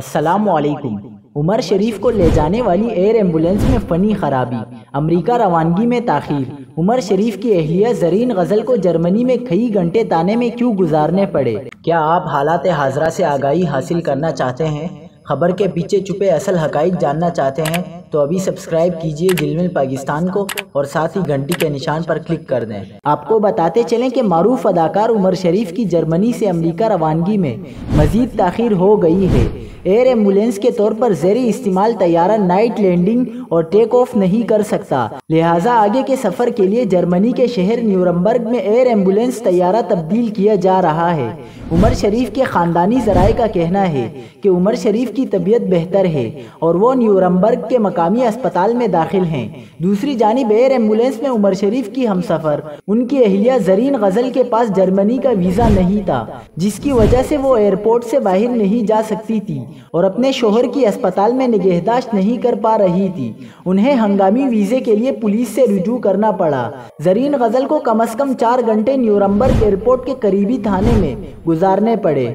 السلام علیکم۔ عمر شریف کو لے جانے والی ایئر ایمبولینس میں فنی خرابی، امریکہ روانگی میں تاخیر۔ عمر شریف کی اہلیہ زرین غزل کو جرمنی میں کئی گھنٹے تانے میں کیوں گزارنے پڑے؟ کیا آپ حالات حاضرہ سے آگاہی حاصل کرنا چاہتے ہیں؟ خبر کے پیچھے چھپے اصل حقائق جاننا چاہتے ہیں تو ابھی سبسکرائب کیجئے دل مل پاکستان کو اور ساتھ ہی گھنٹی کے نشان پر کلک کر دیں۔ آپ کو بتاتے چلیں کہ معروف اداکار عمر شریف کی جرمنی سے امریکہ روانگی میں مزید تاخیر ہو گئی ہے۔ ایئر ایمبولینس کے طور پر زیرِ استعمال طیارہ نائٹ لینڈنگ اور ٹیک آف نہیں کر سکتا، لہٰذا آگے کے سفر کے لیے جرمنی کے شہر نیورمبرگ میں ایئر ایمبولینس طیارہ تبدیل کیا جا رہا ہے۔ عمر شریف کے خاندانی ذرائع کا کہنا ہے کہ عمر شریف کی طبیعت بہتر ہے اور وہ نیورمبرگ کے مقامی اسپتال میں داخل ہیں۔ دوسری جانب ایئر ایمبولینس میں عمر شریف کی ہمسفر ان کی اہلیہ زرین غزل کے پاس جرمنی کا ویزا نہیں تھا، جس کی وجہ سے وہ ایئرپورٹ سے باہر نہیں جا سکتی تھی اور اپنے شوہر کی اسپتال میں نگہداشت نہیں کر پا رہی تھی۔ انہیں ہنگامی ویزے کے لیے پولیس سے رجوع کرنا پڑا۔ زرین غزل کو کم از کم 4 گھنٹے نیورمبرگ ایئرپورٹ کے قریبی تھانے میں گزارنے پڑے۔